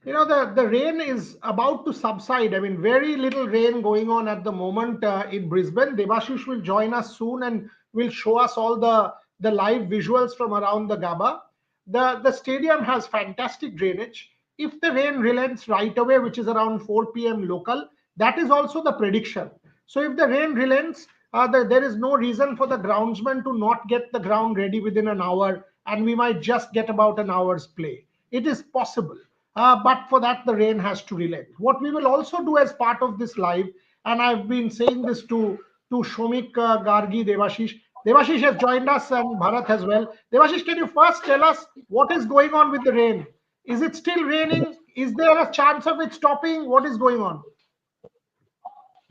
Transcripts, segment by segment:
The rain is about to subside. I mean, very little rain going on at the moment in Brisbane. Devashish will join us soon and will show us all the live visuals from around the Gaba. The stadium has fantastic drainage. If the rain relents right away, which is around 4 p.m. local, that is also the prediction. So if the rain relents, there is no reason for the groundsman to not get the ground ready within an hour, and we might just get about an hour's play. It is possible. But for that, the rain has to relent. What we will also do as part of this live, and I've been saying this to Shomik, Gargi, Devashish. Devashish has joined us and Bharat as well. Devashish, can you first tell us what is going on with the rain? Is it still raining? Is there a chance of it stopping? What is going on?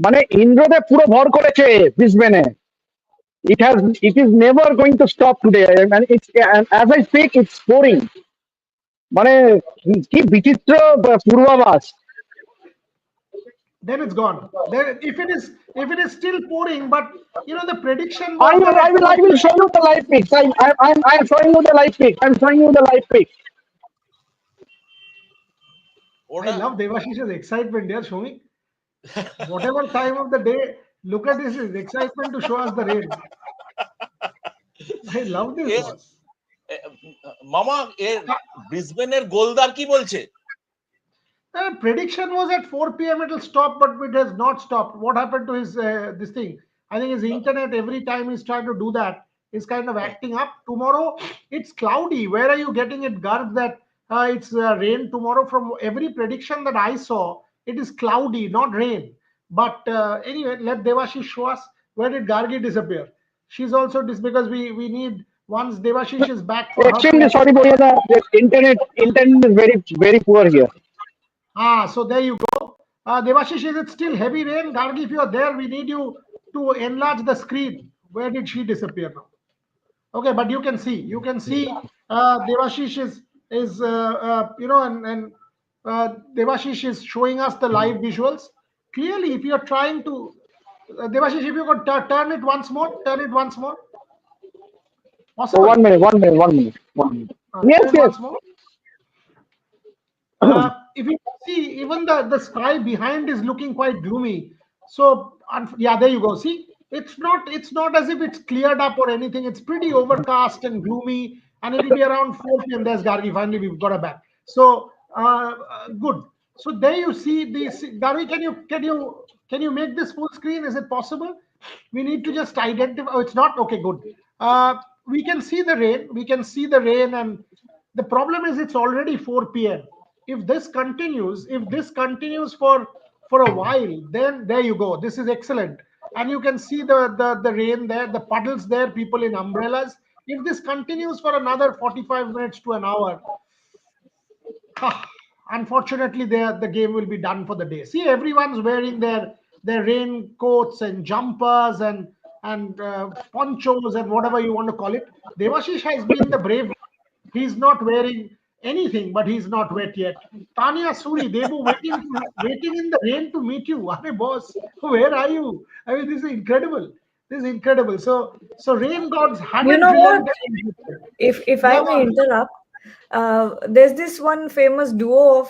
মানে ইন্দ্রদেব পুরো ভর করেছে ব্রিসবেনে it is never going to stop today and it's and as I speak it's pouring মানে কি বিচিত্র পূর্বাভাস Then it's gone. Then if it is still pouring, but the prediction I was will, that I will, I will show you the live pics. I'm showing you the live pics. I'm showing you the live pics. I love Devashish's excitement, dear Shomik. Whatever time of the day, look at his excitement to show us the rain. I love this, boss. মামা এর ব্রিসবেনের গোলদার কি বলছে? The prediction was at 4 p.m. it will stop, but it has not stopped. What happened to his this thing? I think his internet, every time he's trying to do that, is kind of acting up. Tomorrow it's cloudy. Where are you getting it, Garg, that it's rain tomorrow? From every prediction that I saw, it is cloudy, not rain. But anyway, let Devashish show us. Where did Gargi disappear? She's also because we need, once Devashish is back for her. Extremely sorry, Boyana. The internet is very, very poor here. So there you go. Devashish, is it still heavy rain? Gargi, if you are there, we need you to enlarge the screen. Where did she disappear now? Okay, but you can see Devashish is and Devashish is showing us the live visuals clearly. If you are trying to Devashish, if you could turn it once more. So one minute. Yes. Once more. If you see, even the sky behind is looking quite gloomy. So yeah, there you go. See, it's not as if it's cleared up or anything. It's pretty overcast and gloomy, and it will be around 4 p.m. There's Gargi. Finally, we've got her back. So good. So there you see this. Gargi, can you make this full screen? Is it possible? We need to just identify. Oh, it's not. Okay, good. We can see the rain. And the problem is it's already 4 p.m. If this continues for a while, then there you go. This is excellent. And you can see the rain there, the puddles there, people in umbrellas. If this continues for another 45 minutes to an hour, unfortunately the game will be done for the day. See, everyone's wearing their raincoats and jumpers and ponchos and whatever you want to call it. Devashish has been the brave. He's not wearing anything, but he's not wet yet. Tanya, Suri, Debu waiting in the rain to meet you. Hey, boss, where are you? I mean, this is incredible. So rain gods had You know what? If I may interrupt, there's this one famous duo of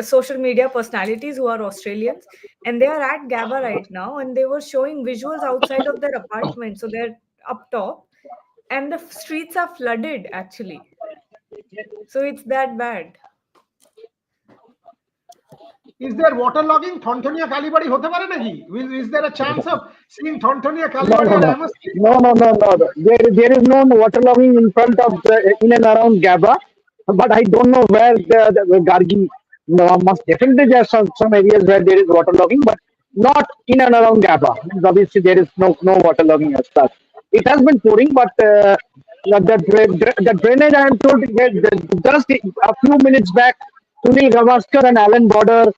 social media personalities who are Australians, and they are at Gaba right now, and they were showing visuals outside of their apartment. So they're up top, and the streets are flooded actually. So it's that bad. Is there waterlogging? Thontonia Kalibadi hote pare naki? Is there a chance of seeing Thontonia Kalibadi? No. There is no waterlogging in front of in and around Gaba, but I don't know where the Gargi must definitely there are some areas where there is waterlogging, but not in and around Gaba. Obviously, there is no waterlogging as such. It has been pouring, but the drainage, I am told, just a few minutes back, Sunil Gavaskar and Alan Border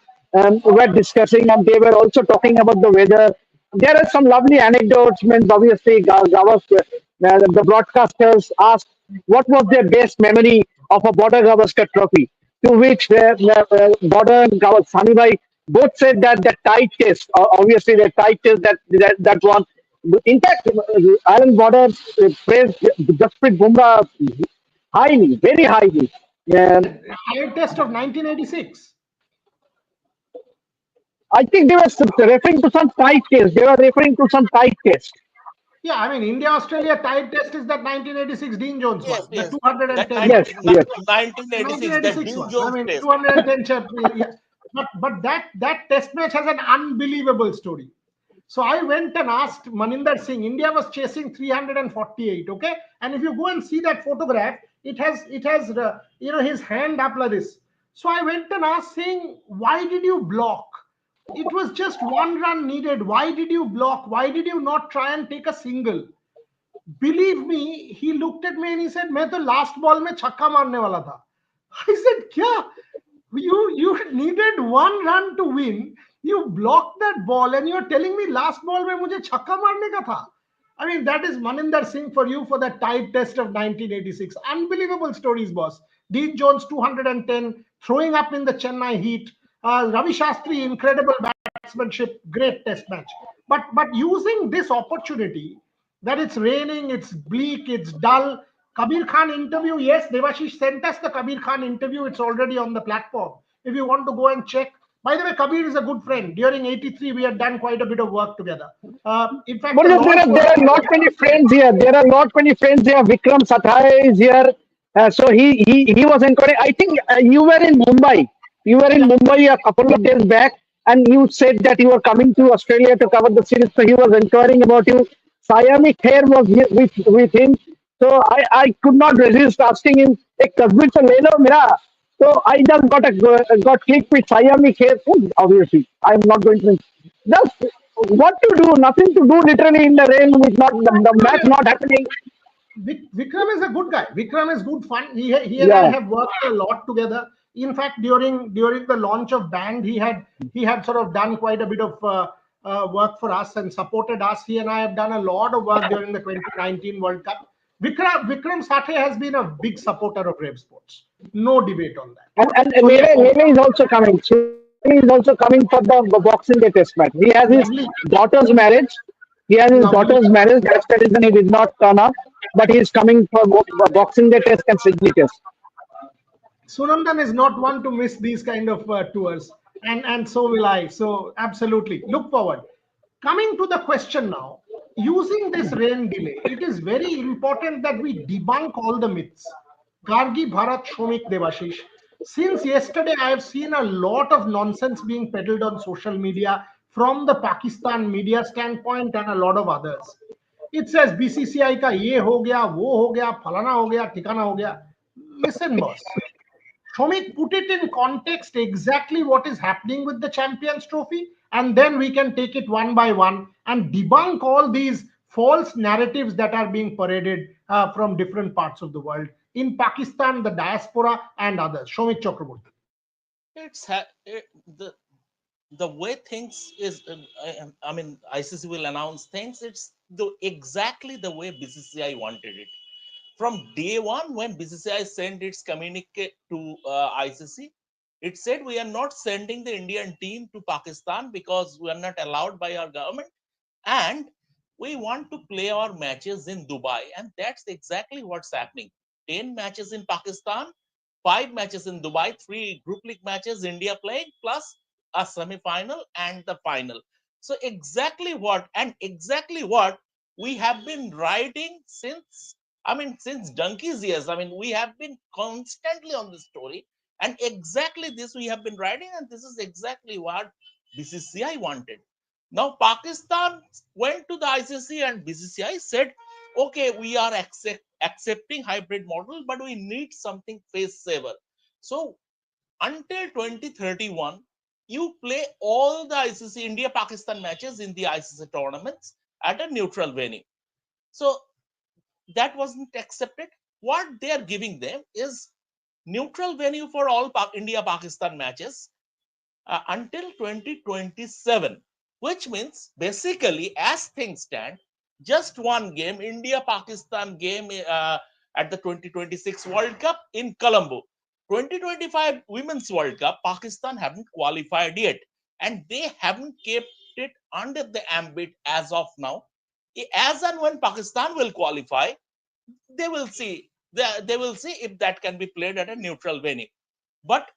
were discussing, and they were also talking about the weather. There are some lovely anecdotes. Means obviously, the broadcasters asked what was their best memory of a Border Gavaskar Trophy, to which Border and Sanibhai both said that the tie test, obviously the tie test that one. In fact, Alan Border praised Jasprit Bumrah highly, very highly. Tie test of 1986. I think they were referring to some tight test. They were referring to some tight test. Yeah, I mean, India-Australia tied test is that 1986 Dean Jones Yes, one, the yes. That 210. 19, Yes, yes. 1986, that 1986 Dean one. I Jones mean, test. 210. Yeah. But that test match has an unbelievable story. So I went and asked Maninder Singh. India was chasing 348. Okay, and if you go and see that photograph, it has his hand up like this. So I went and asked Singh, why did you block? It was just one run needed. Why did you block? Why did you not try and take a single? Believe me, he looked at me and he said, मैं तो last ball में छक्का मारने वाला था. I said, क्या? You needed one run to win. You blocked that ball and you're telling me last ball में मुझे छक्का मारने का था. I mean, that is Maninder Singh for you for that tied test of 1986. Unbelievable stories, boss. Dean Jones 210, throwing up in the Chennai Heat. Ravi Shastri, incredible batsmanship, great test match. But using this opportunity that it's raining, it's bleak, it's dull. Kabir Khan interview, yes, Devashish sent us the Kabir Khan interview. It's already on the platform. If you want to go and check. By the way, Kabir is a good friend. During 83, we had done quite a bit of work together. In fact, But the there launch are was. there are not many friends here. There are not many friends here. Vikram Sathai is here. So he was encouraging. I think you were in Mumbai. You were in Yeah, Mumbai a couple of days back, and you said that you were coming to Australia to cover the series. So he was inquiring about you. Sayami Khair was with him. So I could not resist asking him, "Ek tasveer to le lo mera." So I just got clicked with Sayami Khair. Obviously, I'm not going to just what to do, nothing to do literally in the rain with not the match absolutely. not happening. Vikram is a good guy. Vikram is good fun. He and I Yeah. have worked a lot together. In fact, during the launch of Band, he had sort of done quite a bit of work for us and supported us. He and I have done a lot of work during the 2019 World Cup. Vikram Sathe has been a big supporter of Rev Sports. No debate on that. And So yes, Lele is also coming. Lele is also coming for the Boxing Day test match. He has his lovely, daughter's marriage. He has his lovely. daughter's marriage. That's the reason he did not turn up. But he is coming for Boxing Day test and Sydney test. Sunandan is not one to miss these kind of tours, and so will I. So absolutely look forward. Coming to the question now, using this rain delay, it is very important that we debunk all the myths. Gargi, Bharat, Shomik, Devashish. Since yesterday, I have seen a lot of nonsense being peddled on social media from the Pakistan media standpoint and a lot of others. It says BCCI का ये हो गया, वो हो गया, फलाना हो गया, ठिकाना हो गया. Listen, boss. Shomik, put it in context exactly what is happening with the Champions Trophy, and then we can take it one by one and debunk all these false narratives that are being paraded from different parts of the world in Pakistan, the diaspora, and others. Shomik Chakraborty. The way things is. I mean, ICC will announce things. It's exactly the way BCCI wanted it. From day one, when BCCI sent its communique to ICC, it said we are not sending the Indian team to Pakistan because we are not allowed by our government, and we want to play our matches in Dubai, and that's exactly what's happening. 10 matches in Pakistan, 5 matches in Dubai, 3 group league matches India playing, plus a semi-final and the final. So exactly what we have been writing since, I mean, since donkey's years. I mean, we have been constantly on this story, and exactly this we have been writing, and this is exactly what BCCI wanted. Now, Pakistan went to the ICC and BCCI said, okay, we are accepting hybrid model, but we need something face saver. So, until 2031, you play all the ICC India Pakistan matches in the ICC tournaments at a neutral venue. So, that wasn't accepted. What they are giving them is neutral venue for all India Pakistan matches until 2027, which means basically, as things stand, just one game, India Pakistan game at the 2026 World Cup in Colombo. 2025 Women's World Cup, Pakistan haven't qualified yet, and they haven't kept it under the ambit as of now. As and when Pakistan will qualify, they will see. They will see if that can be played at a neutral venue. But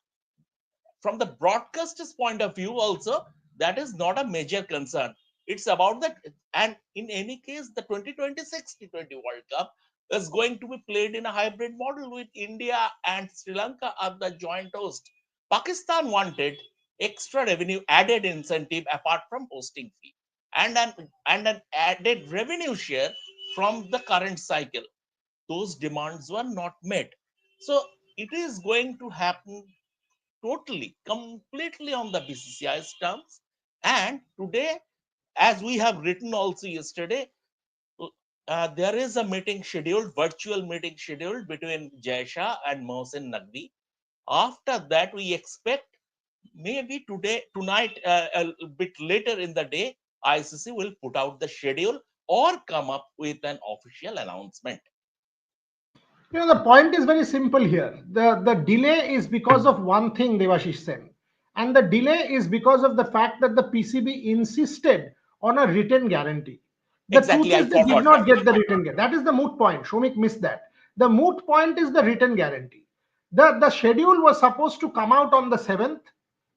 from the broadcaster's point of view also, that is not a major concern. It's about that. And in any case, the 2026 T20 World Cup is going to be played in a hybrid model with India and Sri Lanka as the joint host. Pakistan wanted extra revenue, added incentive apart from hosting fee, and an added revenue share from the current cycle. Those demands were not met. So it is going to happen totally, completely on the BCCI's terms. And today, as we have written also yesterday, there is a meeting scheduled, virtual meeting scheduled between Jaisha and Mohsin Naqvi. After that, we expect maybe today, tonight, a bit later in the day, ICC will put out the schedule or come up with an official announcement. The point is very simple here. The delay is because of one thing, Devashish Sen. And the delay is because of the fact that the PCB insisted on a written guarantee. The truth Exactly, I is they did forgot not that. get the written guarantee. That is the moot point. Shomik missed that. The moot point is the written guarantee. The schedule was supposed to come out on the 7th.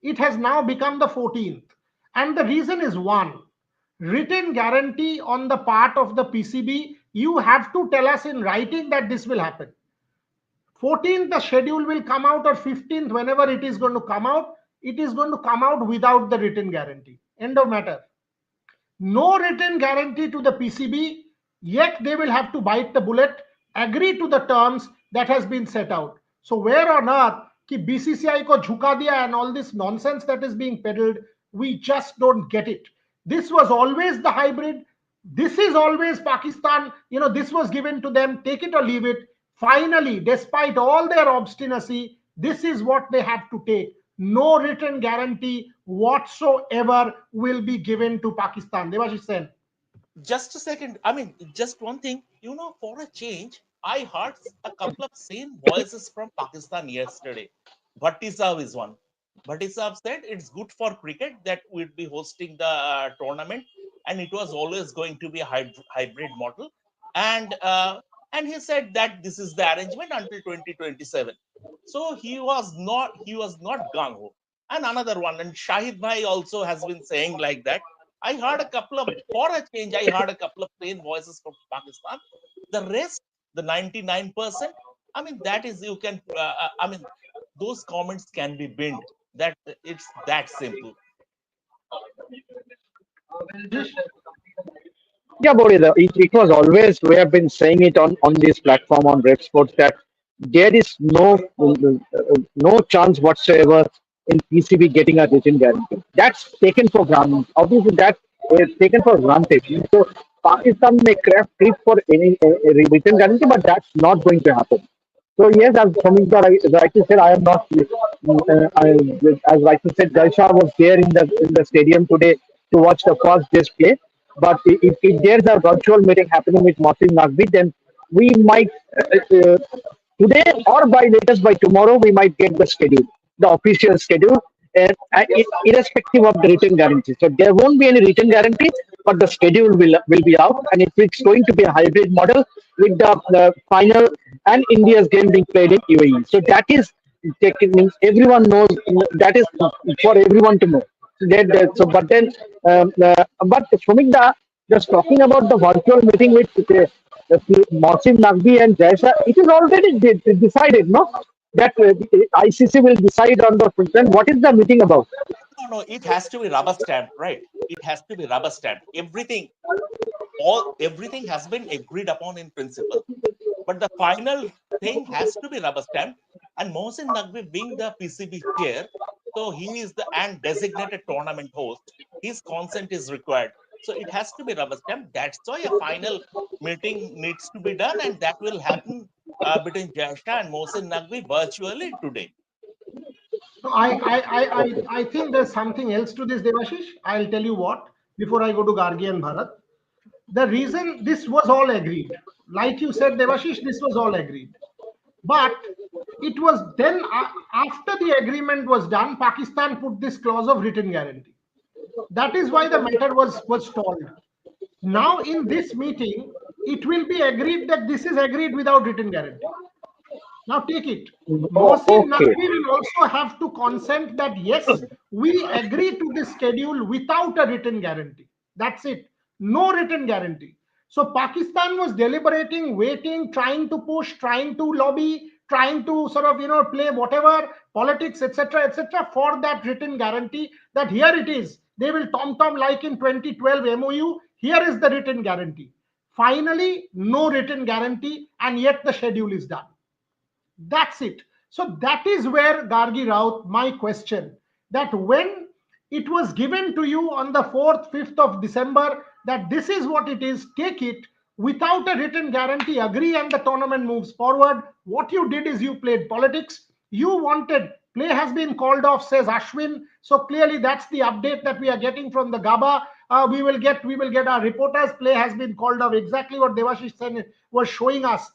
It has now become the 14th. And the reason is one, written guarantee on the part of the PCB. You have to tell us in writing that this will happen. 14th, the schedule will come out, or 15th, whenever it is going to come out, it is going to come out without the written guarantee. End of matter. No written guarantee to the PCB, yet they will have to bite the bullet, agree to the terms that has been set out. So where on earth ki BCCI ko jhuka diya and all this nonsense that is being peddled, we just don't get it. This was always the hybrid. This is always Pakistan. This was given to them. Take it or leave it. Finally, despite all their obstinacy, this is what they have to take. No written guarantee whatsoever will be given to Pakistan. Devashish Sen. Just a second. I mean, just one thing. For a change, I heard a couple of same voices from Pakistan yesterday. Bhatti Saab is one. Bhatti Saab said it's good for cricket that we'd be hosting the tournament, and it was always going to be a hybrid model. And he said that this is the arrangement until 2027. So he was not gung ho. And another one, and Shahid Bhai also has been saying like that. I heard a couple of, for a change, I heard a couple of plain voices from Pakistan. The rest, the 99%, I mean, that is, you can, I mean, those comments can be binned. That it's that simple. Yeah, Bodhi, it was always, we have been saying it on this platform on Red Sports that there is no chance whatsoever in PCB getting a written guarantee. That's taken for granted. Obviously, that is taken for granted. So Pakistan may craft clip for any written guarantee, but that's not going to happen. So yes, as Samita rightly said, I am not. As rightly said, Jaisha was there in the stadium today to watch the first display. But if there's a virtual meeting happening with Mohsin Naqvi, then we might today or by latest by tomorrow we might get the schedule, the official schedule, and irrespective of the written guarantee. So there won't be any written guarantee, but the schedule will be out, and it's going to be a hybrid model with the final and India's game being played in UAE. So that is means everyone knows that is for everyone to know. So but then but Sumikda, just talking about the virtual meeting with Mohsin Naqvi and Jaisha, it is already decided, no? That the ICC will decide on the then what is the meeting about? No, it has to be rubber stamped, right? It has to be rubber stamped. Everything has been agreed upon in principle, but the final thing has to be rubber stamped. And Mohsin Naqvi being the PCB chair, so he is the and designated tournament host. His consent is required, so it has to be rubber stamped. That's why a final meeting needs to be done, and that will happen between Jasha and Mohsin Naqvi virtually today. No, I think there's something else to this, Devashish. I'll tell you what before I go to Gargi and Bharat. The reason this was all agreed, like you said, Devashish, this was all agreed. But it was then after the agreement was done, Pakistan put this clause of written guarantee. That is why the matter was stalled. Now in this meeting, it will be agreed that this is agreed without written guarantee. Now take it. Oh, Mohsin okay. Naqvi will also have to consent that yes, we agree to this schedule without a written guarantee. That's it. No written guarantee. So Pakistan was deliberating, waiting, trying to push, trying to lobby, trying to sort of play whatever politics, etc., for that written guarantee. That here it is. They will tom like in 2012 MOU. Here is the written guarantee. Finally, no written guarantee, and yet the schedule is done. That's it. So that is where Gargi Raut, my question, that when it was given to you on the 4th, 5th of December, that this is what it is, take it without a written guarantee, agree, and the tournament moves forward. What you did is you played politics. You wanted, play has been called off, says Ashwin. So clearly that's the update that we are getting from the Gaba. We will get our reporters. Play has been called off. Exactly what Devashish Sen was showing us.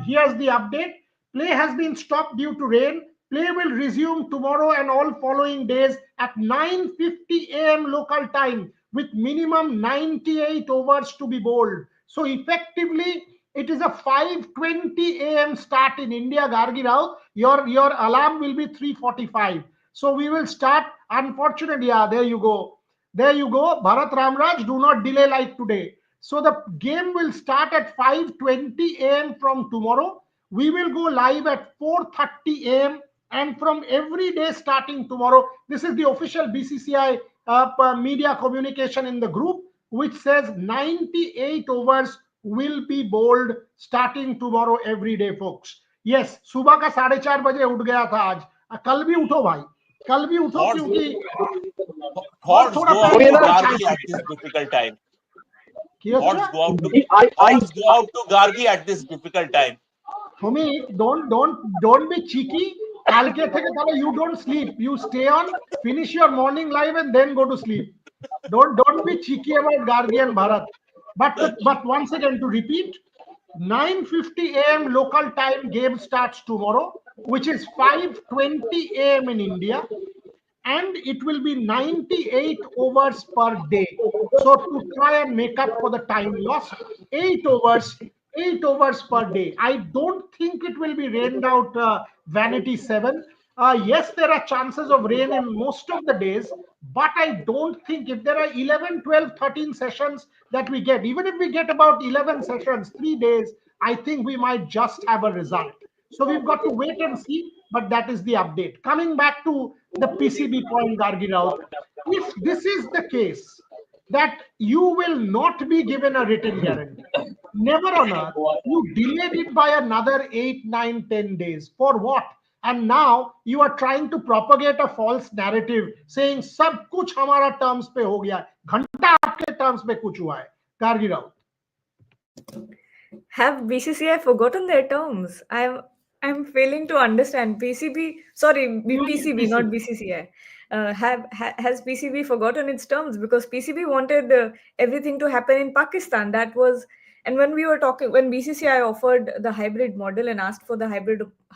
Here's the update. Play has been stopped due to rain. Play will resume tomorrow and all following days at 9:50 a.m. local time with minimum 98 overs to be bowled. So effectively, it is a 5:20 a.m. start in India, Gargi Rao. Your alarm will be 3:45. So we will start. Unfortunately, yeah, there you go. There you go. Bharat Ramraj, do not delay like today. So the game will start at 5:20 a.m. from tomorrow. We will go live at 4:30 a.m. and from every day starting tomorrow. This is the official BCCI media communication in the group, which says 98 overs will be bowled starting tomorrow every day, folks. Yes, सुबह का 4:30 बजे उठ गया था आज. कल भी उठो भाई, कल भी उठो Thoughts, क्योंकि और thoughts थोड़ा go out पहले to उठो Gargi चाय at this difficult time. की Thoughts अच्छा. go out to I thoughts go out to Gargi at this difficult time. Humit, don't be cheeky. কালকে থেকে তাহলে you don't sleep. You stay on, finish your morning live, and then go to sleep. Don't be cheeky about Gargi and Bharat. But once again to repeat, 9:50 a.m. local time game starts tomorrow, which is 5:20 a.m. in India, and it will be 98 overs per day. So to try and make up for the time lost, 8 overs per day. I don't think it will be rained out, Vanity 7. Yes, there are chances of rain in most of the days, but I don't think if there are 11, 12, 13 sessions that we get, even if we get about 11 sessions, 3 days, I think we might just have a result. So we've got to wait and see, but that is the update. Coming back to the PCB point, Gargi Raut, if this is the case, that you will not be given a written guarantee, never on earth, you delayed it by another 8, 9, 10 days. For what? And now you are trying to propagate a false narrative saying सब कुछ हमारा terms पे हो गया, घंटा आपके terms पे कुछ हुआ है. Gargi Raut. Have BCCI forgotten their terms? I'm failing to understand. PCB, sorry, PCB, not BCCI. Has PCB forgotten its terms? Because PCB wanted everything to happen in Pakistan. That was, and when we were talking, when BCCI offered the hybrid model and asked for the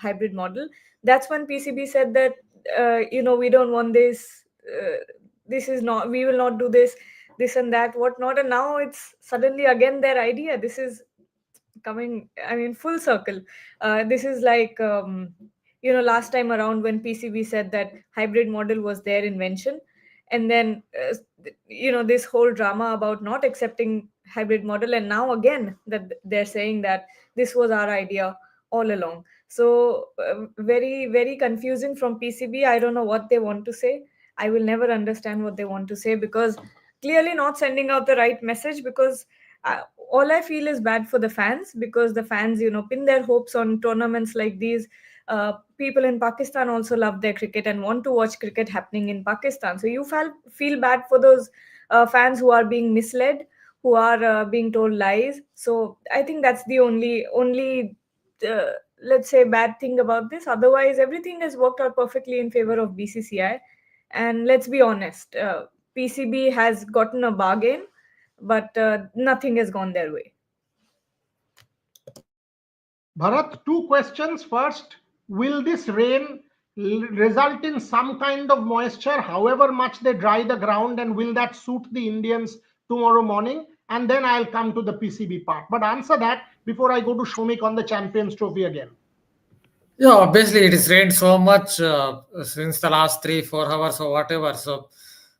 hybrid model, that's when PCB said that we don't want this. This is not. We will not do this. This and that, whatnot. And now it's suddenly again their idea. This is coming, I mean, full circle. This is like last time around when PCB said that hybrid model was their invention, and then this whole drama about not accepting hybrid model, and now again that they're saying that this was our idea all along. So very, very confusing from PCB. I don't know what they want to say. I will never understand what they want to say, because clearly not sending out the right message. Because all I feel is bad for the fans, because the fans, pin their hopes on tournaments like these. People in Pakistan also love their cricket and want to watch cricket happening in Pakistan. So you feel bad for those fans who are being misled, who are being told lies. So I think that's the only let's say bad thing about this. Otherwise, everything has worked out perfectly in favor of BCCI. And let's be honest, PCB has gotten a bargain, but nothing has gone their way. Bharat, two questions. First, will this rain result in some kind of moisture, however much they dry the ground, and will that suit the Indians tomorrow morning? And then I'll come to the PCB part. But answer that before I go to Shomik on the Champions Trophy again. Yeah, obviously it is rained so much since the last 3 4 hours or whatever. So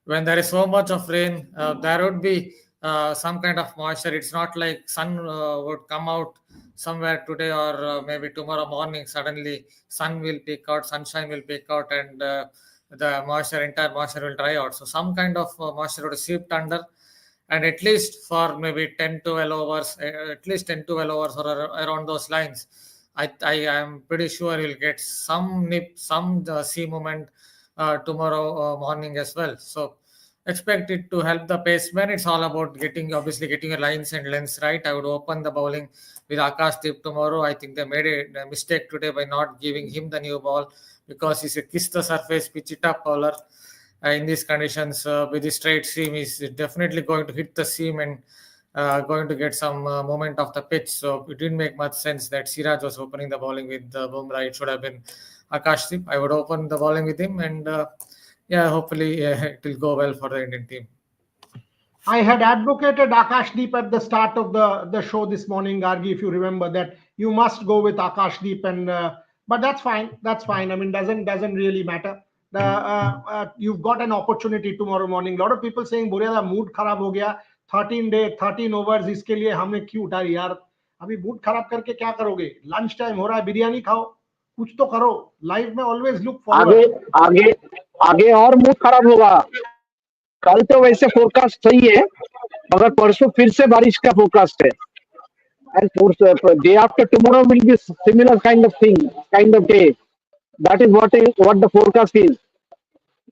when there is so much of rain, there would be some kind of moisture. It's not like sun would come out somewhere today or maybe tomorrow morning. Suddenly, sun will peak out, sunshine will peak out, and the moisture, entire moisture will dry out. So some kind of moisture would seep under, and at least for maybe 10 to 12 hours, at least 10 to 12 hours or around those lines, I am pretty sure you'll get some nip, some sea movement tomorrow morning as well. So expect it to help the paceman. It's all about getting, obviously getting your lines and lengths right. I would open the bowling with Akash Deep tomorrow. I think they made a mistake today by not giving him the new ball, because he's a kiss the surface, pitch it up bowler. In these conditions, with the straight seam, he's definitely going to hit the seam and going to get some moment of the pitch. So it didn't make much sense that Siraj was opening the bowling with Bumrah. It should have been Akashdeep. I would open the bowling with him, and yeah, hopefully it will go well for the Indian team. I had advocated Akashdeep at the start of the show this morning, Gargi, if you remember, that you must go with Akashdeep, and but that's fine. That's fine. I mean, doesn't really matter. You've got an opportunity tomorrow morning. A lot of people saying, "Boria, the mood खराब हो गया. 13 overs इसके लिए हमने क्यों उठा रही यार? अभी मूड खराब करके क्या करोगे? लंच टाइम हो रहा है, बिरयानी खाओ, कुछ तो करो. लाइफ में ऑलवेज लुक आगे फॉरवर्ड. आगे आगे और मूड खराब होगा. कल तो वैसे फोरकास्ट सही है, मगर परसों फिर से बारिश का फोरकास्ट है. And day after tomorrow will be similar kind of thing, kind of day. That is what the forecast is.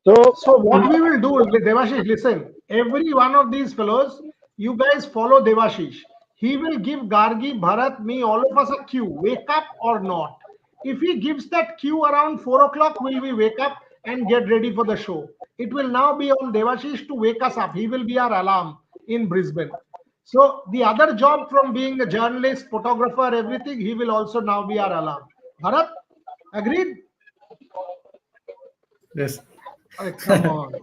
So So what we will do, Devashish, listen, every one of these fellows, you guys follow Devashish. He will give Gargi, Bharat, me, all of us a cue, wake up or not. If he gives that cue around 4 o'clock, will we wake up and get ready for the show? It will now be on Devashish to wake us up. He will be our alarm in Brisbane. So the other job, from being a journalist, photographer, everything, he will also now be our alarm. Bharat, agreed? Yes. Oh, come on.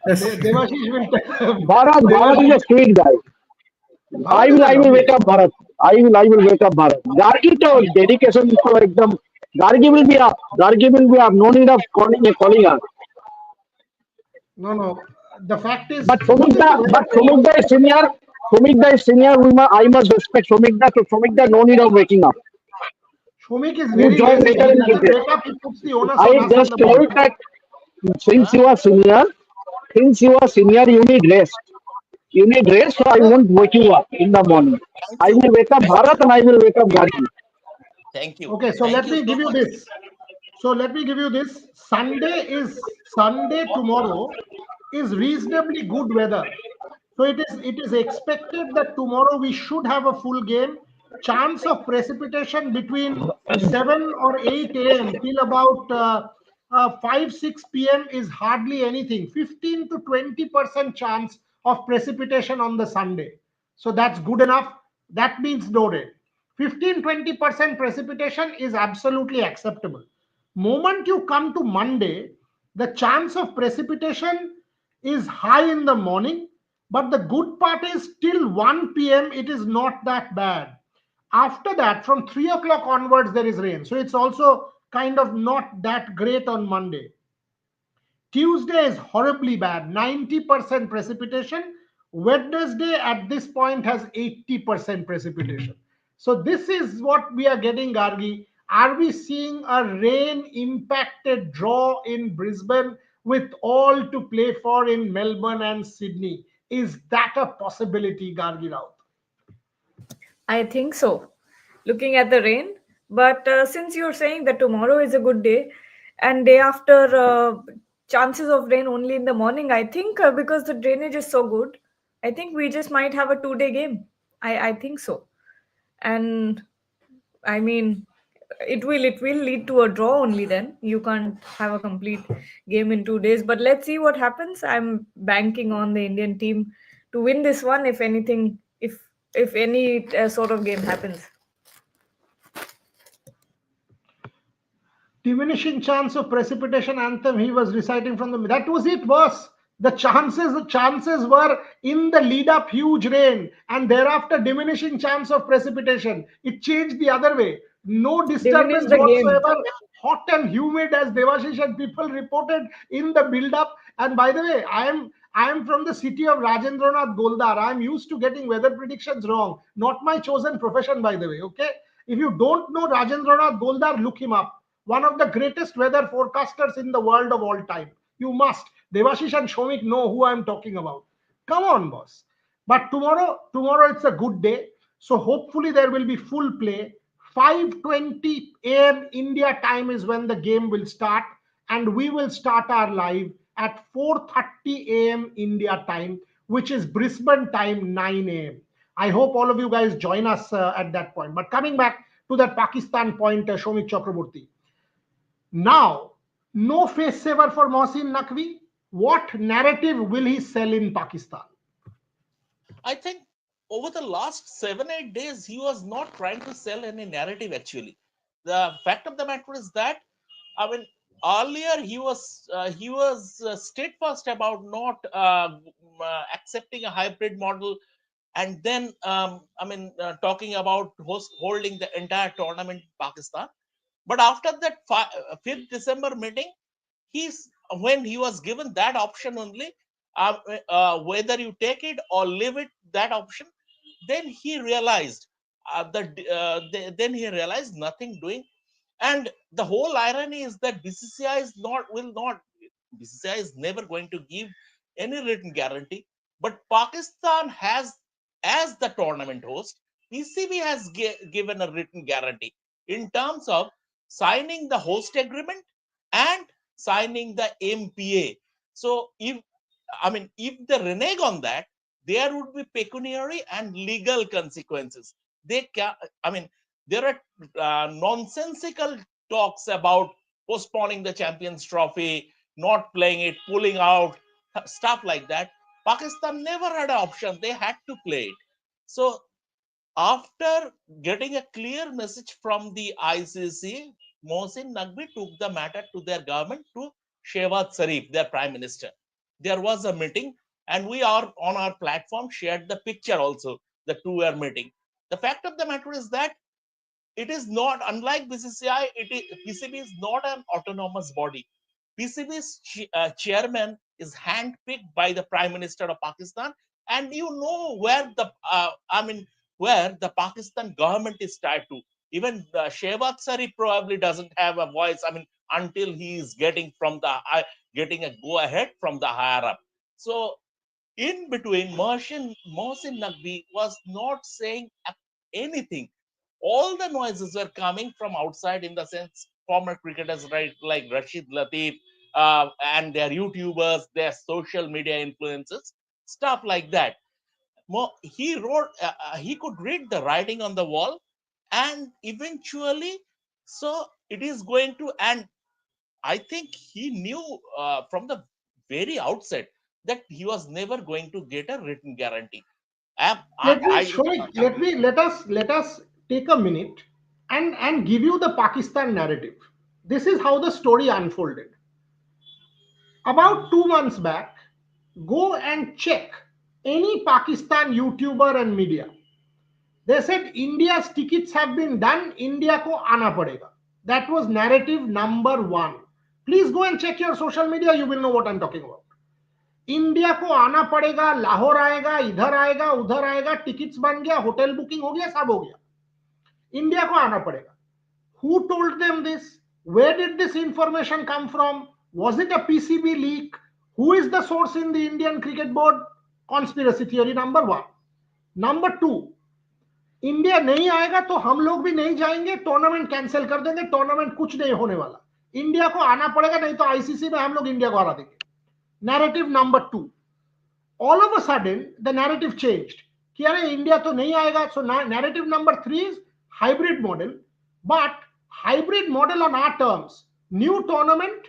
Yes. Devashish will tell. Bharat is a sweet guy. I will wake up Bharat. I will wake up Bharat. Gargi to dedication to ekdam. Gargi will be up. Gargi will be up. No need of calling us. No, no. The fact is, But what is the weather telling? Somikda is senior. Somikda is senior. I must respect Somikda. So Somikda, no need of waking up. Shomik is You very join lazy. later He in doesn't cricket. wake up. He puts the onus I on us in just the told morning. that since Huh? you are senior, you need rest. You need rest, so I No. won't wake you up in the morning. Thank I you. will wake up Thank Bharat you. and I will wake up Gargi. Thank you. Okay, so Thank let you me so give you much. this. So let me give you this. Sunday tomorrow is reasonably good weather. So it is expected that tomorrow we should have a full game. Chance of precipitation between 7 or 8 a.m. till about 5 6 p.m. is hardly anything. 15 to 20% chance of precipitation on the Sunday. So that's good enough. That means no rain. 15-20% precipitation is absolutely acceptable. Moment you come to Monday, the chance of precipitation is high in the morning, but the good part is till 1 p.m. it is not that bad. After that, from 3 o'clock onwards, there is rain. So it's also kind of not that great on Monday. Tuesday is horribly bad, 90% precipitation. Wednesday at this point has 80% precipitation. So this is what we are getting, Gargi. Are we seeing a rain impacted draw in Brisbane with all to play for in Melbourne and Sydney? Is that a possibility, Gargi Rao? I think so, looking at the rain. But since you're saying that tomorrow is a good day and day after chances of rain only in the morning, I think because the drainage is so good, I think we just might have a 2 day game. I think so. And I mean, it will lead to a draw only then. You can't have a complete game in 2 days. But let's see what happens. I'm banking on the Indian team to win this one if anything, if any sort of game happens. Diminishing chance of precipitation anthem he was reciting from that was it, was the chances were in the lead up huge rain and thereafter diminishing chance of precipitation. It changed the other way. No Diminish disturbance the game. whatsoever. Hot and humid as Devashish and people reported in the build-up. And by the way, I am from the city of Rajendranath Goldar. I am used to getting weather predictions wrong. Not my chosen profession, by the way. Okay. If you don't know Rajendranath Goldar, look him up. One of the greatest weather forecasters in the world of all time. You must. Devashish and Shomik know who I am talking about. Come on, boss. But tomorrow it's a good day. So hopefully there will be full play. 5:20 a.m. India time is when the game will start, and we will start our live at 4:30 a.m. India time, which is Brisbane time 9 a.m. I hope all of you guys join us at that point. But coming back to that Pakistan point, Shomik Chakraborty. Now, no face saver for Mohsin Naqvi. What narrative will he sell in Pakistan? I think over the last 7 8 days, he was not trying to sell any narrative. Actually, the fact of the matter is that, I mean, earlier he was steadfast about not accepting a hybrid model, and then talking about holding the entire tournament in Pakistan. But after that 5th December meeting, he's when he was given that option only, whether you take it or leave it, that option, then he realized then he realized nothing doing. And the whole irony is that BCCI is never going to give any written guarantee. But Pakistan has, as the tournament host, PCB has given a written guarantee in terms of signing the host agreement and signing the MPA. So if they renege on that, there would be pecuniary and legal consequences. They can, I mean, there are nonsensical talks about postponing the Champions Trophy, not playing it, pulling out, stuff like that. Pakistan never had an option; they had to play it. So after getting a clear message from the ICC, Mohsin Naqvi took the matter to their government, to Shehbaz Sharif, their prime minister. There was a meeting, and we are on our platform shared the picture also, the 2 year meeting. The fact of the matter is that it is not, unlike BCCI, PCB is not an autonomous body. PCB's chairman is handpicked by the Prime Minister of Pakistan, and you know where where the Pakistan government is tied to. Even Shehbaz Sharif probably doesn't have a voice. Until he is getting getting a go ahead from the higher up. So in between, Mohsin Naqvi was not saying anything. All the noises were coming from outside, in the sense former cricketers, right, like Rashid Latif, and their YouTubers, their social media influences, stuff like that. He wrote, he could read the writing on the wall, and eventually, so it is going to, and I think he knew from the very outset that he was never going to get a written guarantee. Let me, I Shomik, let us take a minute and give you the Pakistan narrative. This is how the story unfolded. About 2 months back, go and check any Pakistan YouTuber and media. They said India's tickets have been done, India ko ana padega. That was narrative number one. Please go and check your social media, you will know what I'm talking about. India को आना पड़ेगा, लाहौर आएगा, इधर आएगा, उधर आएगा, tickets बन गया, होटल बुकिंग हो गया, सब हो गया. इंडिया को आना पड़ेगा. Who told them this? Where did this information come from? Was it a PCB leak? Who is the source in the Indian Cricket Board? Conspiracy theory number one. Number two, India नहीं आएगा तो हम लोग भी नहीं जाएंगे, tournament cancel कर देंगे, टूर्नामेंट कुछ नहीं होने वाला. इंडिया को आना पड़ेगा, नहीं तो आईसीसी में हम लोग इंडिया को हरा देंगे. Narrative number two. All of a sudden, the narrative changed. कि अरे इंडिया तो नहीं आएगा. So narrative number three is hybrid model, but hybrid model on our terms. New tournament,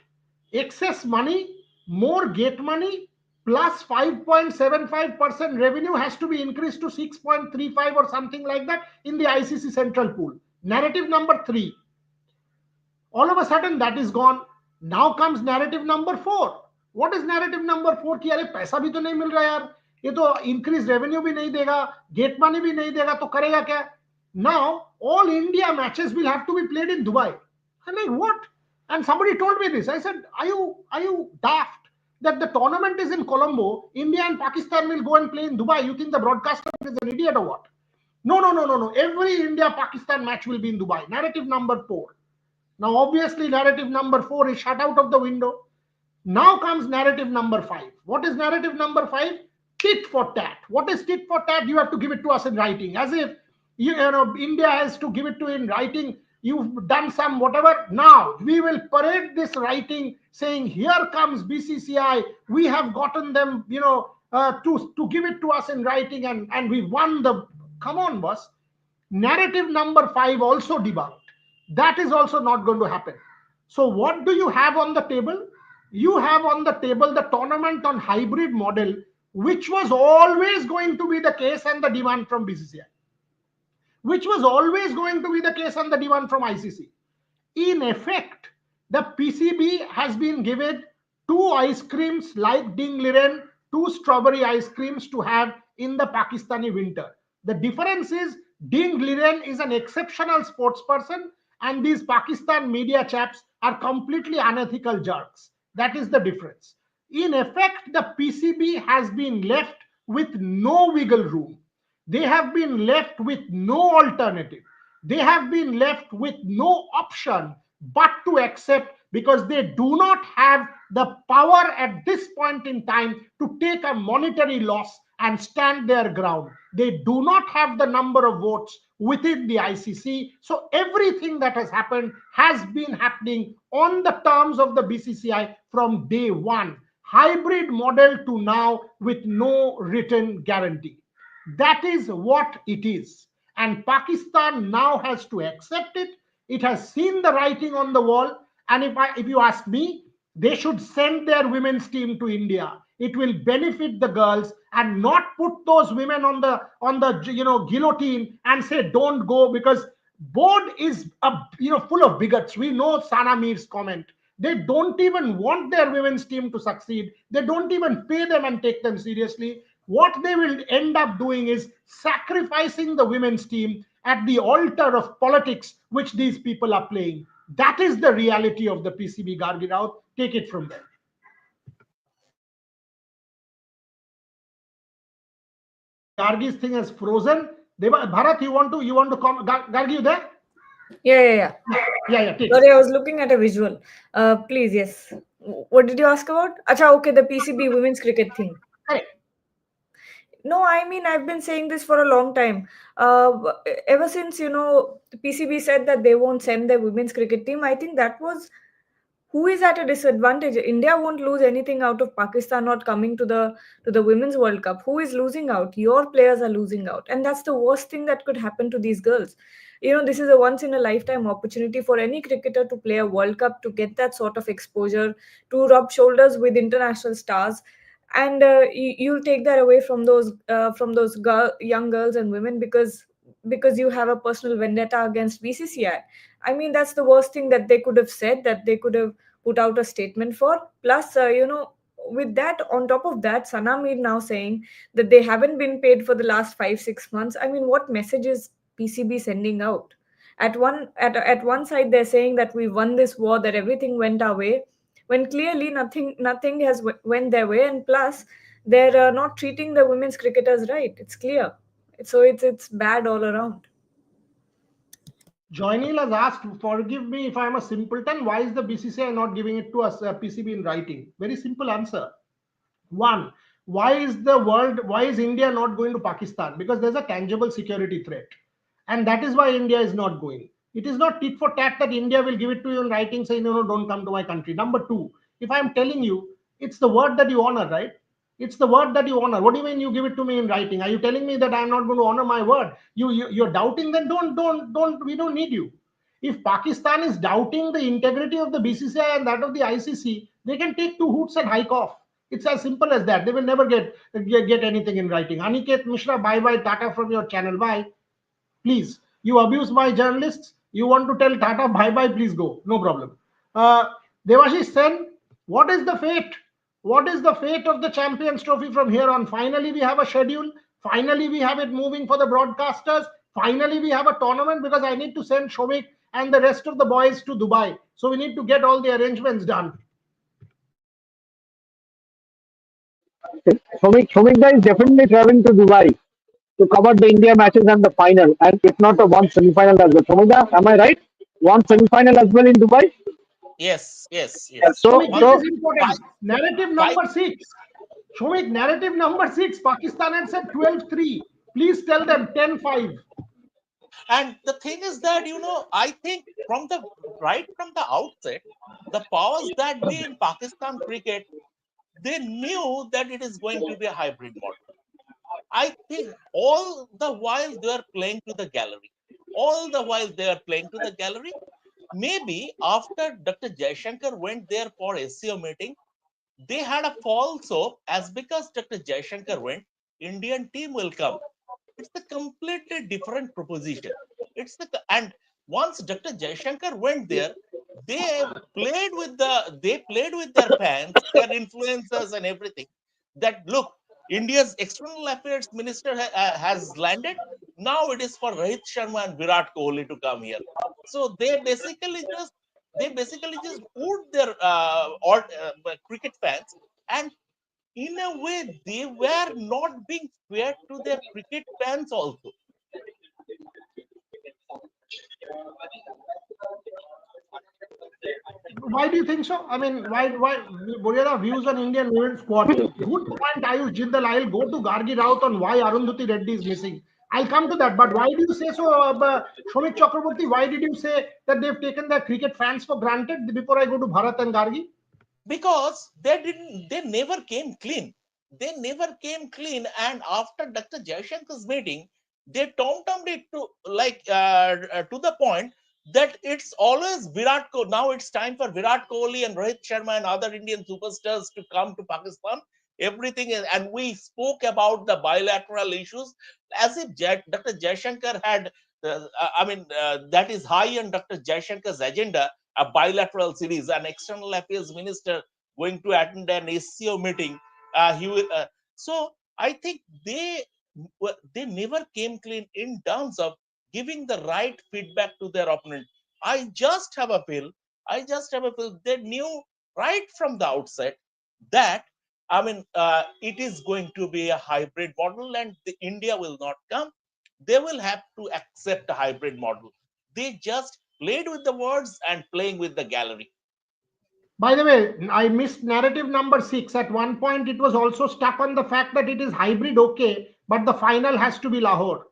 excess money, more gate money, plus 5.75% revenue has to be increased to 6.35 or something like that in the ICC central pool. Narrative number three. All of a sudden that is gone. Now comes narrative number four. What is narrative number four? कि अरे पैसा भी तो नहीं मिल रहा यार, ये तो increase revenue भी नहीं देगा, gate money भी नहीं देगा, तो करेगा क्या? Now all India matches will have to be played in Dubai. I'm like, what? And somebody told me this. I said, are you daft? That the tournament is in Colombo, India and Pakistan will go and play in Dubai. You think the broadcaster is an idiot or what? No, no, no, no, no. Every India Pakistan match will be in Dubai. Narrative number four. Now, obviously, narrative number four is shut out of the window. Now comes narrative number five. What is narrative number five? Tit for tat. What is tit for tat? You have to give it to us in writing, as if India has to give it to in writing. You've done some whatever. Now we will parade this writing, saying, "Here comes BCCI. We have gotten them, to give it to us in writing, and we won the." Come on, boss. Narrative number five also debunked. That is also not going to happen. So what do you have on the table? You have on the table the tournament on hybrid model, which was always going to be the case, and the demand from BCCI, which was always going to be the case, and the demand from ICC. In effect, the PCB has been given two ice creams like Ding Liren, two strawberry ice creams to have in the Pakistani winter. The difference is Ding Liren is an exceptional sports person, and these Pakistan media chaps are completely unethical jerks. That is the difference. In effect, the PCB has been left with no wiggle room. They have been left with no alternative. They have been left with no option but to accept, because they do not have the power at this point in time to take a monetary loss and stand their ground. They do not have the number of votes within the ICC. So everything that has happened has been happening on the terms of the BCCI from day one. Hybrid model to now with no written guarantee. That is what it is. And Pakistan now has to accept it. It has seen the writing on the wall. And if you ask me, they should send their women's team to India. It will benefit the girls, and not put those women on the guillotine and say don't go, because board is full of bigots. We know Sana Mir's comment. They don't even want their women's team to succeed. They don't even pay them and take them seriously. What they will end up doing is sacrificing the women's team at the altar of politics, which these people are playing. That is the reality of the PCB, Gargi Raut. Take it from there. Gargi's thing has frozen. Bharat, you want to come? Gargi, you there? Yeah. Sorry, I was looking at a visual. Please, yes. What did you ask about? Acha, okay, the PCB women's cricket thing. Correct. No, I mean, I've been saying this for a long time. Ever since, the PCB said that they won't send their women's cricket team, I think that was who is at a disadvantage. India won't lose anything out of Pakistan not coming to the Women's World Cup. Who is losing out? Your players are losing out. And that's the worst thing that could happen to these girls. This is a once in a lifetime opportunity for any cricketer to play a World Cup, to get that sort of exposure, to rub shoulders with international stars. And you'll take that away from those young girls and women because you have a personal vendetta against BCCI. I mean, that's the worst thing that they could have said, that they could have put out a statement for. Plus, with that, on top of that, Sana Mir now saying that they haven't been paid for the last 5-6 months. I mean, what message is PCB sending out? At one side, they're saying that we won this war, that everything went our way, when clearly nothing has went their way, and plus they're not treating the women's cricketers right. It's clear. So it's bad all around. Joynil has asked, forgive me if I'm a simpleton, why is the BCCI not giving it to us, PCB, in writing? Very simple answer. One, why is India not going to Pakistan? Because there's a tangible security threat. And that is why India is not going. It is not tit for tat that India will give it to you in writing, saying, no, don't come to my country. Number two, if I'm telling you, it's the word that you honor, right? It's the word that you honor. What do you mean you give it to me in writing? Are you telling me that I'm not going to honor my word? You're doubting, then we don't need you. If Pakistan is doubting the integrity of the BCCI and that of the ICC, they can take two hoots and hike off. It's as simple as that. They will never get anything in writing. Aniket Mishra, bye, Tata from your channel. Bye. Please, you abuse my journalists. You want to tell Tata bye, please go. No problem. Devashish Sen, what is the fate? What is the fate of the Champions Trophy from here on? Finally, we have a schedule. Finally, we have it moving for the broadcasters. Finally, we have a tournament because I need to send Shomik and the rest of the boys to Dubai. So we need to get all the arrangements done. Shomikda is definitely traveling to Dubai to cover the India matches and the final, and if not a one semi-final as well. Shomikda, am I right? One semi-final as well in Dubai. Yes, yes, Yeah, yes. so Shomik, this One is so important. five, Narrative five, number 6. Shomik, narrative number 6. Pakistan had said 12-3. Please tell them 10-5. and the thing is that I think from the outset, the powers that be in Pakistan cricket, they knew that it is going to be a hybrid model. I think all the while they are playing to the gallery. All the while they are playing to the gallery. Maybe after Dr. Jaishankar went there for SEO meeting, they had a false hope as because Dr. Jaishankar went, Indian team will come. It's a completely different proposition. And once Dr. Jaishankar went there, they played with their fans, their influencers, and everything. That look, India's external affairs minister has landed. Now it is for Rohit Sharma and Virat Kohli to come here. So they basically just wooed their cricket fans, and in a way they were not being fair to their cricket fans also. Why do you think so? I mean, why? What are the views on Indian women's squad? Good point, Ayush Jindal. I'll go to Gargi Raut on why Arundhati Reddy is missing. I'll come to that. But why do you say so, Shomik Chakraborty? Why did you say that they've taken their cricket fans for granted before I go to Bharat and Gargi? Because they never came clean. They never came clean, and after Dr. Jaishankar's meeting, they tom-tommed it to to the point that it's always Virat Kohli. Now it's time for Virat Kohli and Rohit Sharma and other Indian superstars to come to Pakistan. Everything is, and we spoke about the bilateral issues as if Dr. Jaishankar had. That is high on Dr. Jaishankar's agenda, a bilateral series, an external affairs minister going to attend an SCO meeting. So I think they never came clean in terms of giving the right feedback to their opponent. I just have a feel. I just have a feel they knew right from the outset that it is going to be a hybrid model, and India will not come. They will have to accept a hybrid model. They just played with the words and playing with the gallery. By the way, I missed narrative number 6. At one point, it was also stuck on the fact that it is hybrid okay, but the final has to be Lahore.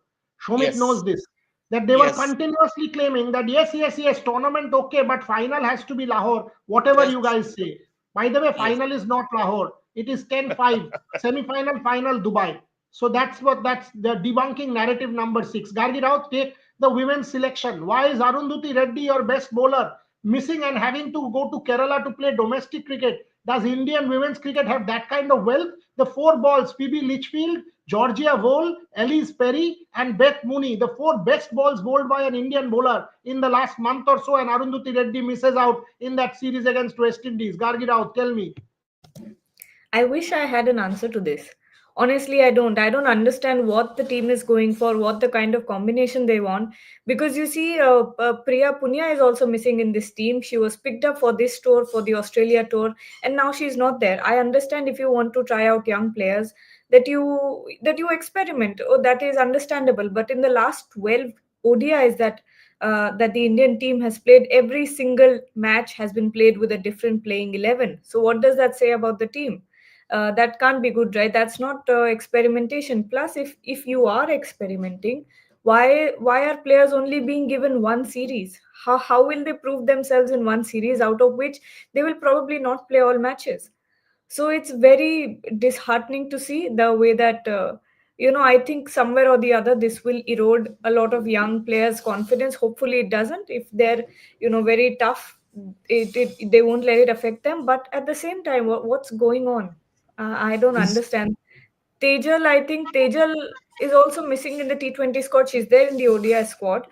Shomik knows Yes, this. That they were yes, continuously claiming that yes, tournament okay, but final has to be Lahore, whatever you yes, guys say. By the way, yes. final is not Lahore. It is 10-5, semi-final, final Dubai. So that's the debunking narrative number 6. Gargi Rao, take the women's selection. Why is Arundhati Reddy your best bowler missing and having to go to Kerala to play domestic cricket? Does Indian women's cricket have that kind of wealth? The four balls, PB Litchfield, Georgia Vole, Elise Perry, and Beth Mooney, the four best balls bowled by an Indian bowler in the last month or so, and Arundhati Reddy misses out in that series against West Indies. Gargi Rao, tell me. I wish I had an answer to this. Honestly, I don't. I don't understand what the team is going for, what the kind of combination they want. Because you see, Priya Punya is also missing in this team. She was picked up for this tour, for the Australia tour, and now she's not there. I understand if you want to try out young players that you experiment. Oh, that is understandable. But in the last 12 ODIs that the Indian team has played, every single match has been played with a different playing 11. So what does that say about the team? That can't be good, right? That's not experimentation. Plus, if you are experimenting, why are players only being given one series? How will they prove themselves in one series, out of which they will probably not play all matches? So it's very disheartening to see the way that I think somewhere or the other this will erode a lot of young players confidence. Hopefully it doesn't. If they're very tough, they won't let it affect them. But at the same time, what's going on? I don't This understand. Tejal, I think Tejal is also missing in the T20 squad. She's there in the ODI squad.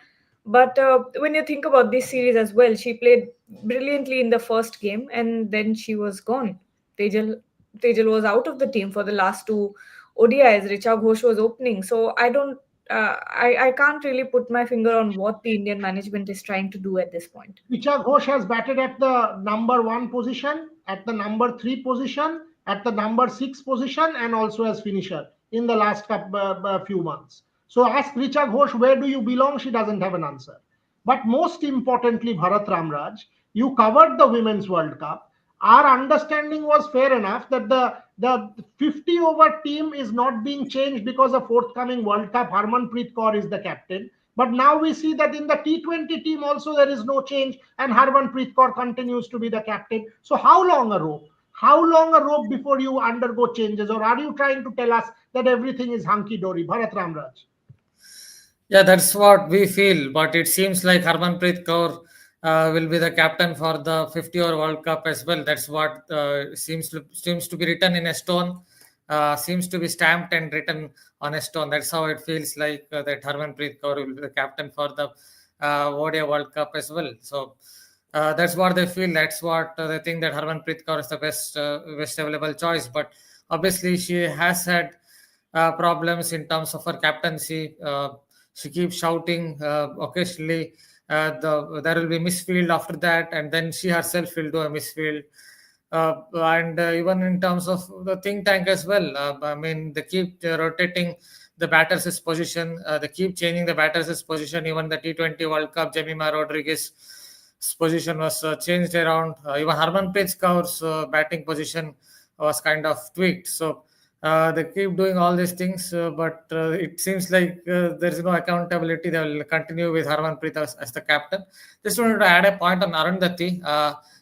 But when you think about this series as well, she played brilliantly in the first game and then she was gone. Tejal, Tejal was out of the team for the last two ODIs. Richa Ghosh was opening. So I don't I can't really put my finger on what the Indian management is trying to do at this point. Richa Ghosh has batted at the number 1 position, at the number 3 position, at the number 6 position, and also as finisher in the last few months. So ask Richa Ghosh, where do you belong? She doesn't have an answer. But most importantly, Bharat Ramraj, you covered the Women's World Cup. Our understanding was fair enough that the 50 over team is not being changed because of forthcoming World Cup. Harmanpreet Kaur is the captain. But now we see that in the T20 team also there is no change, and Harmanpreet Kaur continues to be the captain. So how long a rope? How long a rope before you undergo changes, or are you trying to tell us that everything is hunky dory, Bharat Ramraj? Yeah, that's what we feel. But it seems like Harmanpreet Kaur will be the captain for the 50 over World Cup as well. That's what seems to be written in a stone. Seems to be stamped and written on a stone. That's how it feels like that Harmanpreet Kaur will be the captain for the ODI World Cup as well. So that's what they feel. That's what they think, that Harmanpreet Kaur is the best available choice. But obviously, she has had problems in terms of her captaincy. She keeps shouting occasionally. There will be misfield after that, and then she herself will do a misfield. And even in terms of the think tank as well, I mean, they keep rotating the batters' position. They keep changing the batters' position. Even the T20 World Cup, Jemima Rodriguez's position was changed around. Even Harmanpreet Kaur's batting position was kind of tweaked. So they keep doing all these things, but it seems like there is no accountability. They will continue with Harmanpreet as the captain. Just wanted to add a point on Arundhati.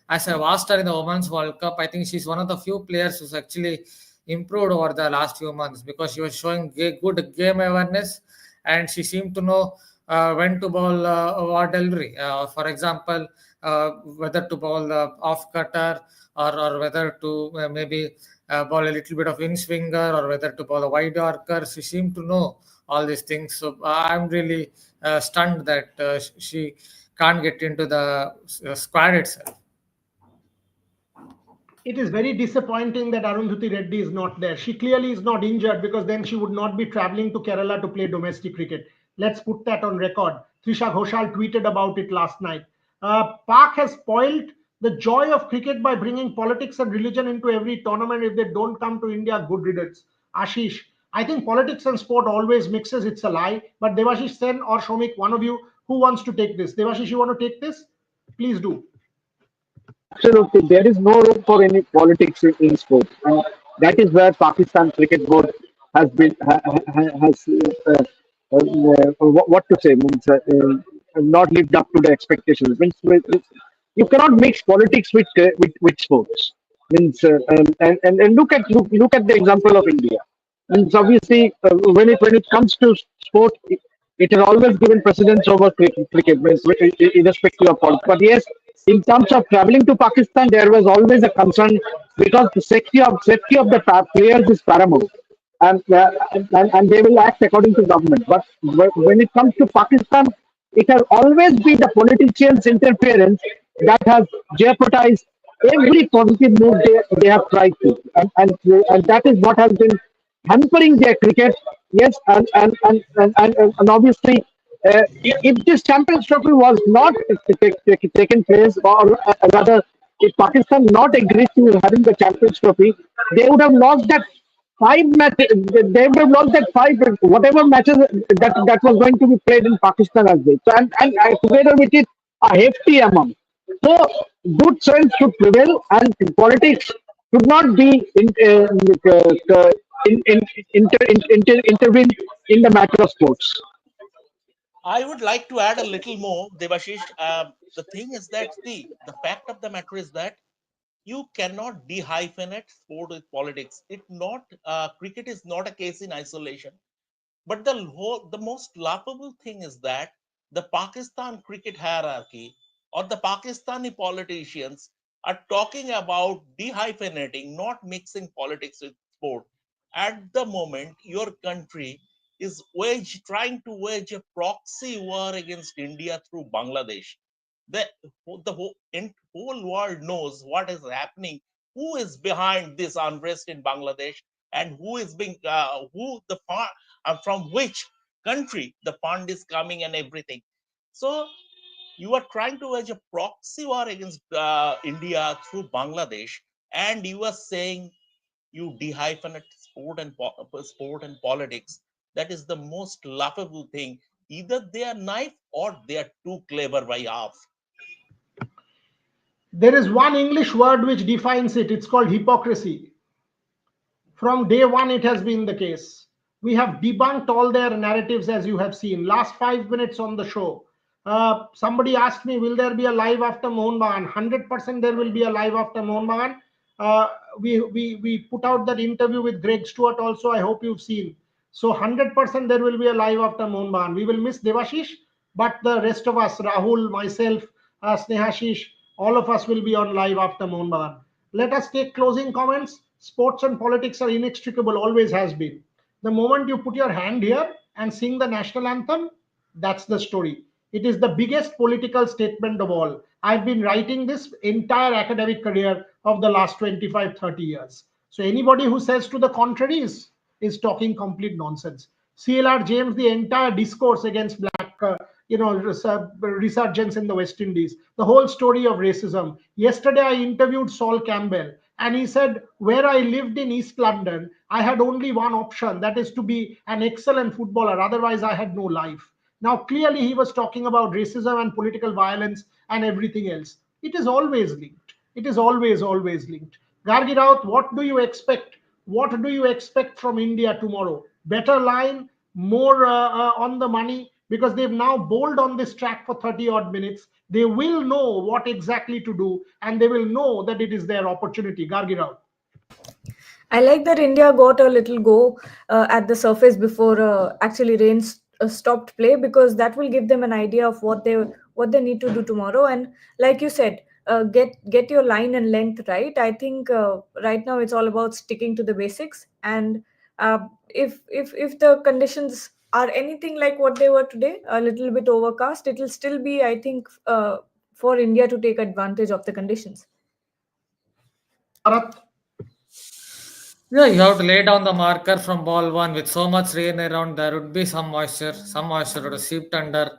As a watched her in the Women's World Cup, I think she's one of the few players who's actually improved over the last few months, because she was showing good game awareness, and she seemed to know when to bowl what delivery. For example, whether to bowl off cutter, or whether to maybe bowl a little bit of in swinger, or whether to bowl a wide yorker. She seemed to know all these things. So I'm really stunned that she can't get into the squad itself. It is very disappointing that Arundhati Reddy is not there. She clearly is not injured, because then she would not be traveling to Kerala to play domestic cricket. Let's put that on record. Trisha Ghoshal tweeted about it last night. Pak has spoiled the joy of cricket by bringing politics and religion into every tournament. If they don't come to India, good riddance. Ashish, I think politics and sport always mixes. It's a lie. But Devashish Sen or Shomik, one of you, who wants to take this? Devashish, you want to take this? Please do. Absolutely, there is no room for any politics in sport, and that is where Pakistan Cricket Board has been has what to say, means not lived up to the expectations. Means you cannot mix politics with sports. Means and look at the example of India. Means obviously when it comes to sport, it has always given precedence over cricket, means irrespective of politics. But yes, in terms of traveling to Pakistan, there was always a concern, because the safety of the players is paramount, and they will act according to government. But when it comes to Pakistan, it has always been the politicians' interference that has jeopardized every positive move they have tried to, and that is what has been hampering their cricket. Yes, and obviously, if this Champions Trophy was not taken place, or rather, if Pakistan not agreed to having the Champions Trophy, they would have lost that five match. They would have lost that five whatever matches that was going to be played in Pakistan as well. So and together with it, a hefty amount. So good sense should prevail, and politics should not be intervene in the matter of sports. I would like to add a little more, Devashish. The thing is that, see, the fact of the matter is that you cannot dehyphenate sport with politics. It not cricket is not a case in isolation. But the most laughable thing is that the Pakistan cricket hierarchy or the Pakistani politicians are talking about dehyphenating, not mixing politics with sport. At the moment, your country is trying to wage a proxy war against India through Bangladesh. The, whole world knows what is happening, who is behind this unrest in Bangladesh, and who is being who the from which country, the fund is coming and everything. So you are trying to wage a proxy war against India through Bangladesh, and you are saying you dehyphenate sport and politics. That is the most laughable thing. Either they are naive or they are too clever by half. There is one English word which defines it. It's called hypocrisy. From day one, it has been the case. We have debunked all their narratives, as you have seen. Last 5 minutes on the show, somebody asked me, will there be a live after Mohun Bagan? 100% there will be a live after Mohun Bagan. We put out that interview with Greg Stewart also. I hope you've seen. So 100% there will be a live after Mohun Bagan. We will miss Devashish, but the rest of us, Rahul, myself, Snehashish, all of us will be on live after Mohun Bagan. Let us take closing comments. Sports and politics are inextricable, always has been. The moment you put your hand here and sing the national anthem, that's the story. It is the biggest political statement of all. I've been writing this entire academic career of the last 25, 30 years. So anybody who says to the contrary is talking complete nonsense. CLR James, the entire discourse against black, resurgence in the West Indies, the whole story of racism. Yesterday, I interviewed Saul Campbell, and he said, where I lived in East London, I had only one option, that is to be an excellent footballer. Otherwise, I had no life. Now, clearly, he was talking about racism and political violence and everything else. It is always linked. It is always linked. Gargi Raut, what do you expect? What do you expect from India tomorrow? Better line, more on the money, because they've now bowled on this track for 30 odd minutes. They will know what exactly to do, and they will know that it is their opportunity. Gargi Raut. I like that India got a little go at the surface before actually rain stopped play, because that will give them an idea of what they need to do tomorrow. And like you said, get your line and length right. I think right now it's all about sticking to the basics. And if the conditions are anything like what they were today, a little bit overcast, it will still be, I think, for India to take advantage of the conditions. Bharat. Yeah, you have to lay down the marker from ball one. With so much rain around, there would be some moisture. Some moisture would have seeped under.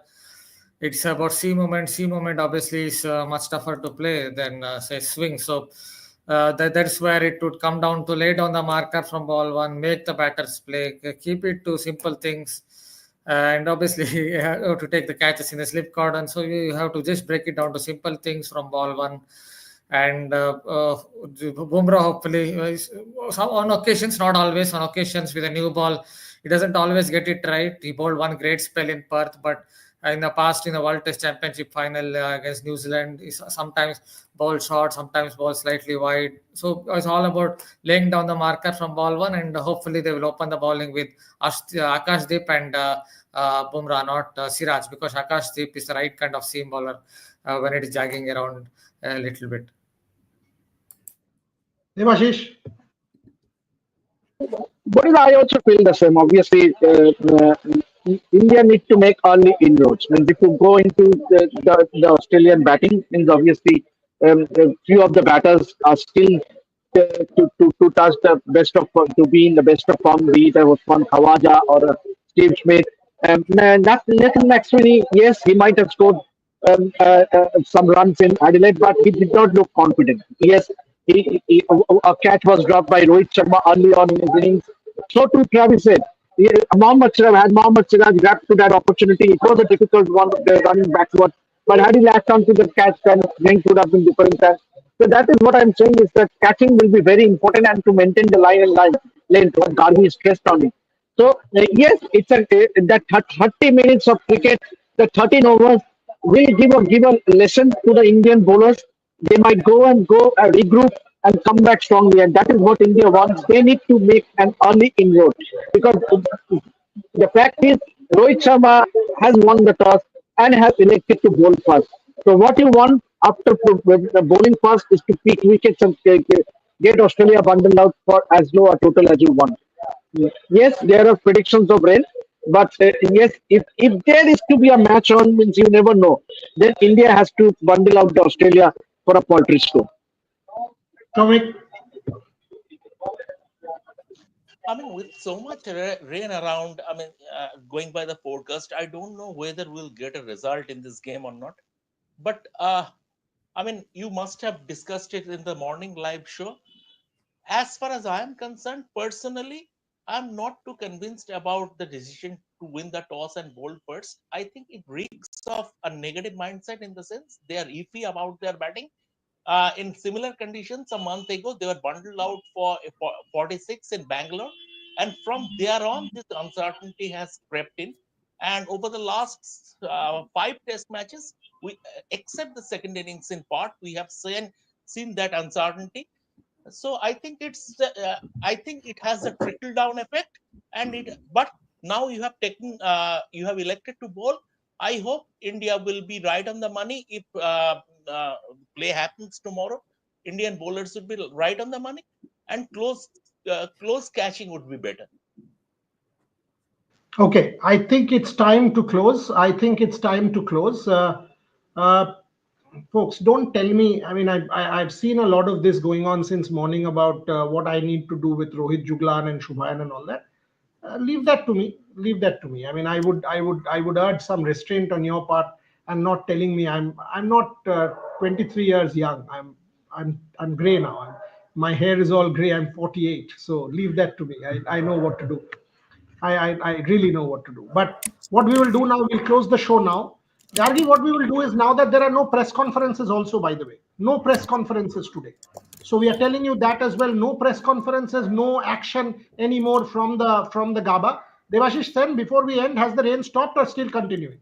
It's about sea movement. Sea movement obviously is much tougher to play than say swing. So that's where it would come down to lay down the marker from ball one, make the batters play, keep it to simple things, and obviously you have to take the catches in the slip cordon. So you have to just break it down to simple things from ball one. And Bumrah hopefully, on occasions, not always, on occasions with a new ball, he doesn't always get it right. He bowled one great spell in Perth, but in the past, in the World Test Championship final against New Zealand, he sometimes ball short, sometimes ball slightly wide. So it's all about laying down the marker from ball one, and hopefully they will open the bowling with Akashdeep and Bumrah, not Siraj, because Akashdeep is the right kind of seam bowler when it is jagging around a little bit. Devashish. But I also feel the same. Obviously, India need to make early inroads. And if you go into the Australian batting, means obviously a few of the batters are still to touch the best of to be in the best of form, be it a Usman Khawaja or a Steve Smith. Nathan Maxwell, yes, he might have scored some runs in Adelaide, but he did not look confident. Yes, a catch was dropped by Rohit Sharma early on in his innings. So too, Travis said, Mohammad Siraj grabbed to that opportunity. It was a difficult one, running backward. But had he latched onto the catch, then things would have been different. So that is what I'm saying, is that catching will be very important, and to maintain the line length, what Gargi stressed on it. So yes, it's that 30 minutes of cricket, the 13 overs will give a lesson to the Indian bowlers. They might go regroup and come back strongly, and that is what India wants. They need to make an early inroad, because the fact is Rohit Sharma has won the toss and has elected to bowl first. So what you want after bowling first is to pick wickets and get Australia bundled out for as low a total as you want. Yes, there are predictions of rain, but yes, if there is to be a match on, means you never know, then India has to bundle out the Australia for a paltry score. Tomik. I mean, with so much rain around, I mean, going by the forecast, I don't know whether we'll get a result in this game or not. But I mean, you must have discussed it in the morning live show. As far as I am concerned, personally, I'm not too convinced about the decision to win the toss and bowl first. I think it reeks of a negative mindset in the sense they are iffy about their batting. In similar conditions, a month ago, they were bundled out for 46 in Bangalore. And from there on, this uncertainty has crept in. And over the last 5 test matches, except the second innings in part, we have seen that uncertainty. So I think it has a trickle down effect, and it. But now you have elected to bowl. I hope India will be right on the money if uh, play happens tomorrow. Indian bowlers would be right on the money, and close catching would be better. Okay, I think it's time to close. I think it's time to close. Uh, Folks, don't tell me. I mean, I've seen a lot of this going on since morning about what I need to do with Rohit Juglan and Shubhayan and all that. Leave that to me. Leave that to me. I mean, I would urge some restraint on your part and not telling me I'm not 23 years young. I'm gray now. My hair is all gray. I'm 48. So leave that to me. I know what to do. I really know what to do. But what we will do now, we'll close the show now. Gargi, what we will do is now that there are no press conferences also, by the way, no press conferences today. So we are telling you that as well. No press conferences, no action anymore from the Gaba. Devashish Sen, before we end, has the rain stopped or still continuing?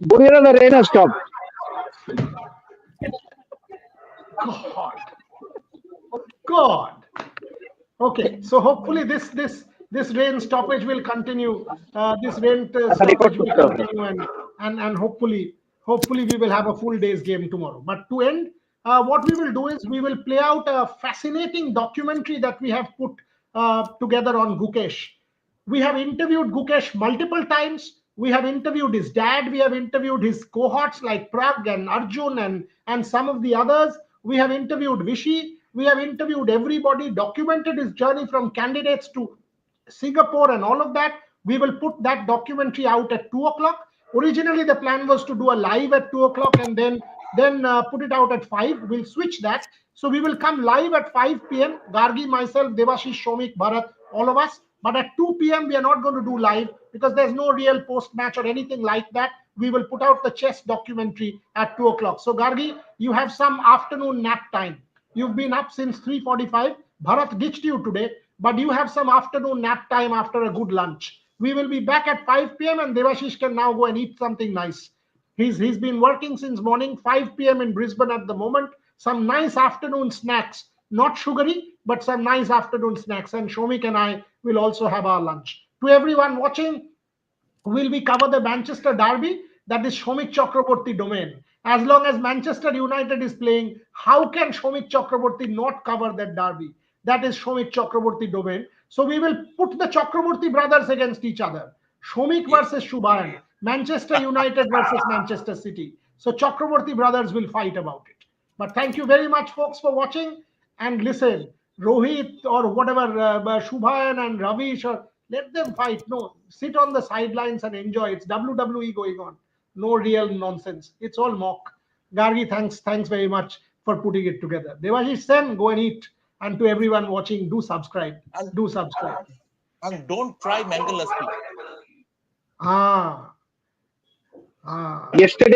Buriera, the rain has stopped. God, God. Okay, so hopefully this rain stoppage will continue. This rain stoppage will continue, and hopefully we will have a full day's game tomorrow. But to end, what we will do is we will play out a fascinating documentary that we have put together on Gukesh. We have interviewed Gukesh multiple times. We have interviewed his dad. We have interviewed his cohorts like Prag and Arjun and some of the others. We have interviewed Vishy. We have interviewed everybody, documented his journey from candidates to Singapore and all of that. We will put that documentary out at 2 o'clock. Originally, the plan was to do a live at 2 o'clock and then put it out at 5. We'll switch that. So we will come live at 5 p.m. Gargi, myself, Devashish, Shomik, Bharat, all of us. But at 2 p.m., we are not going to do live because there's no real post match or anything like that. We will put out the chess documentary at 2 o'clock. So, Gargi, you have some afternoon nap time. You've been up since 3:45. Bharat ditched you today, but you have some afternoon nap time after a good lunch. We will be back at 5 p.m. and Devashish can now go and eat something nice. He's been working since morning, 5 p.m. in Brisbane at the moment. Some nice afternoon snacks, not sugary, but some nice afternoon snacks. And Shomik and I will also have our lunch. To everyone watching, will we cover the Manchester derby? That is Shomik Chakraborty domain. As long as Manchester United is playing, how can Shomik Chakraborty not cover that derby? That is Shomik Chakraborty domain. So we will put the Chakraborty brothers against each other. Shomik versus Shubhayan. Manchester United versus Manchester City. So Chakraborty brothers will fight about it. But thank you very much, folks, for watching. And listen, Rohit or whatever, Shubhayan and Ravish, or let them fight. No, sit on the sidelines and enjoy. It's WWE going on. No real nonsense. It's all mock. Gargi, thanks very much for putting it together. Devashish Sen, go and eat. And to everyone watching, do subscribe. And, Do subscribe. and don't try Mangalaspi. Ah. Yesterday